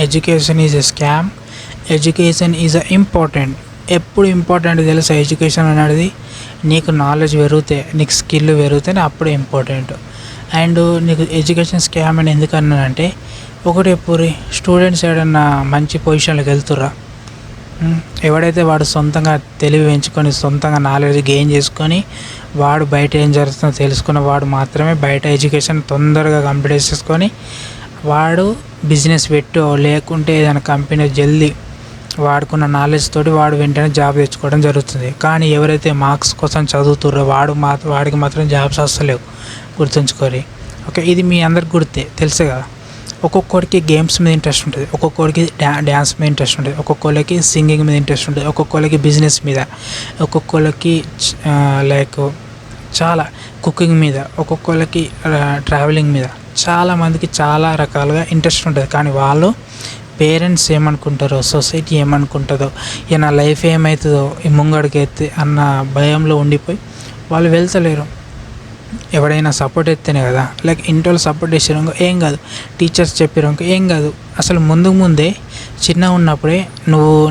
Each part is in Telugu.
Education is a scam, education is a important. ఎప్పుడు ఇంపార్టెంట్ తెలుసా? ఎడ్యుకేషన్ అనేది నీకు నాలెడ్జ్ పెరిగితే, నీకు స్కిల్ పెరిగితేనే అప్పుడు ఇంపార్టెంట్. అండ్ నీకు ఎడ్యుకేషన్ స్కామ్ అని ఎందుకు అన్నానంటే, ఒకటి పూరి స్టూడెంట్స్ ఏడన్నా మంచి పొజిషన్లోకి వెళ్తుర్రా, ఎవడైతే వాడు సొంతంగా తెలివి పెంచుకొని సొంతంగా నాలెడ్జ్ గెయిన్ చేసుకొని వాడు బయట ఏం జరుగుతుందో తెలుసుకున్న వాడు మాత్రమే బయట ఎడ్యుకేషన్ తొందరగా కంప్లీట్ చేసుకొని వాడు బిజినెస్ పెట్టో లేకుంటే ఏదైనా కంపెనీ జల్దీ వాడుకున్న నాలెడ్జ్ తోటి వాడు వెంటనే జాబ్ తెచ్చుకోవడం జరుగుతుంది. కానీ ఎవరైతే మార్క్స్ కోసం చదువుతుర్రో వాడికి మాత్రం జాబ్స్ వస్తలేవు, గుర్తుంచుకోరి. ఓకే, ఇది మీ అందరికి గుర్తే, తెలుసు కదా. ఒక్కొక్కరికి గేమ్స్ మీద ఇంట్రెస్ట్ ఉంటుంది, ఒక్కొక్కరికి డ్యాన్స్ మీద ఇంట్రెస్ట్ ఉంటుంది, ఒక్కొక్కరికి సింగింగ్ మీద ఇంట్రెస్ట్ ఉంటుంది, ఒక్కొక్కరికి బిజినెస్ మీద, ఒక్కొక్కరికి లైక్ చాలా కుకింగ్ మీద, ఒక్కొక్కరికి ట్రావెలింగ్ మీద, చాలామందికి చాలా రకాలుగా ఇంట్రెస్ట్ ఉంటుంది. కానీ వాళ్ళు పేరెంట్స్ ఏమనుకుంటారో, సొసైటీ ఏమనుకుంటుందో, ఇక నా లైఫ్ ఏమవుతుందో ఈ ముంగడికి ఎత్తే అన్న భయంలో ఉండిపోయి వాళ్ళు వెళ్తలేరు. ఎవడైనా సపోర్ట్ ఎత్తేనే కదా, లైక్ ఇంట్లో సపోర్ట్ చేసారు ఏం కాదు, టీచర్స్ చెప్పారు ఏం కాదు. అసలు ముందే చిన్నగా ఉన్నప్పుడే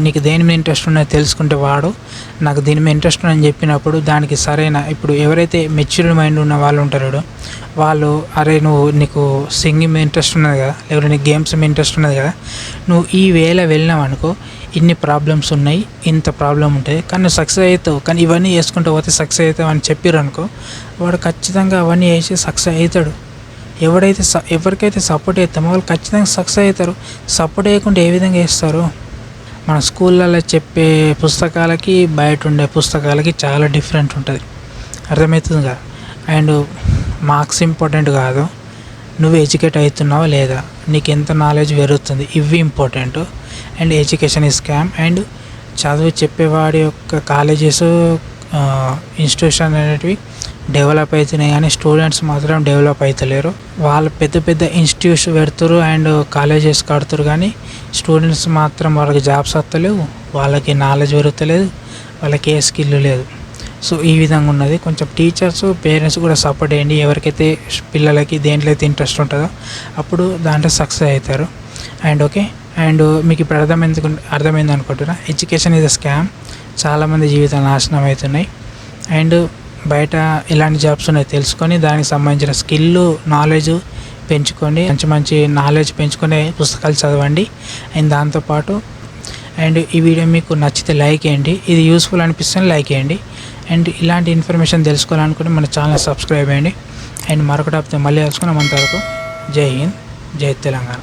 నీకు దేని మీద ఇంట్రెస్ట్ ఉన్నదో తెలుసుకుంటే వాడు నాకు దీని మీద ఇంట్రెస్ట్ ఉందని చెప్పినప్పుడు దానికి సరైన, ఇప్పుడు ఎవరైతే మెచ్యూర్డ్ మైండ్ ఉన్న వాళ్ళు ఉంటారో వాళ్ళు, అరే నీకు సింగింగ్ మీద ఇంట్రెస్ట్ ఉన్నది కదా, లేకపోతే నీకు గేమ్స్ మీద ఇంట్రెస్ట్ ఉన్నది కదా, నువ్వు ఈ వేళ వెళ్ళినావు అనుకో, ఇన్ని ప్రాబ్లమ్స్ ఉన్నాయి, ఇంత ప్రాబ్లం ఉంటుంది, కానీ నువ్వు సక్సెస్ అవుతావు, కానీ ఇవన్నీ వేసుకుంటూ పోతే సక్సెస్ అవుతావు అని చెప్పారు అనుకో, వాడు ఖచ్చితంగా అవన్నీ వేసి సక్సెస్ అవుతాడు. ఎవరికైతే సపోర్ట్ చేస్తామో వాళ్ళు ఖచ్చితంగా సక్సెస్ అవుతారు. సపోర్ట్ చేయకుండా ఏ విధంగా వేస్తారు? మన స్కూళ్ళల్లో చెప్పే పుస్తకాలకి బయట ఉండే పుస్తకాలకి చాలా డిఫరెంట్ ఉంటుంది, అర్థమవుతుంది కదా. అండ్ మార్క్స్ ఇంపార్టెంట్ కాదు, నువ్వు ఎడ్యుకేట్ అవుతున్నావా లేదా, నీకు ఎంత నాలెడ్జ్ పెరుగుతుంది, ఇవి ఇంపార్టెంట్. అండ్ ఎడ్యుకేషన్ ఈ స్కామ్. అండ్ చదువు చెప్పేవాడి యొక్క కాలేజెస్, ఇన్స్టిట్యూషన్ అనేటివి డెవలప్ అవుతున్నాయి, కానీ స్టూడెంట్స్ మాత్రం డెవలప్ అవుతలేరు. వాళ్ళు పెద్ద ఇన్స్టిట్యూట్స్ పెడతారు అండ్ కాలేజెస్ కడతారు, కానీ స్టూడెంట్స్ మాత్రం వాళ్ళకి జాబ్స్ వస్తలేవు, వాళ్ళకి నాలెడ్జ్ పెరుగుతలేదు, వాళ్ళకి ఏ స్కిల్ లేదు. సో ఈ విధంగా ఉన్నది. కొంచెం టీచర్స్, పేరెంట్స్ కూడా సపోర్ట్ చేయండి. ఎవరికైతే పిల్లలకి దేంట్లో అయితే ఇంట్రెస్ట్ ఉంటుందో అప్పుడు దాంట్లో సక్సెస్ అవుతారు. అండ్ ఓకే, అండ్ మీకు ఇప్పుడు అర్థమైంది అనుకుంటున్నా, ఎడ్యుకేషన్ ఈజ్ అ స్కామ్. చాలామంది జీవితాలు నాశనం అవుతున్నాయి. అండ్ బయట ఎలాంటి జాబ్స్ ఉన్నాయో తెలుసుకొని దానికి సంబంధించిన స్కిల్, నాలెడ్జ్ పెంచుకోండి, మంచి నాలెడ్జ్ పెంచుకునే పుస్తకాలు చదవండి. అండ్ దాంతోపాటు అండ్ ఈ వీడియో మీకు నచ్చితే లైక్ చేయండి, ఇది యూస్ఫుల్ అనిపిస్తే లైక్ చేయండి. అండ్ ఇలాంటి ఇన్ఫర్మేషన్ తెలుసుకోవాలనుకుంటే మన ఛానల్ సబ్స్క్రైబ్ చేయండి. అండ్ మరొకటి మళ్ళీ తెలుసుకున్నాం. అంతవరకు జై హింద్, జై తెలంగాణ.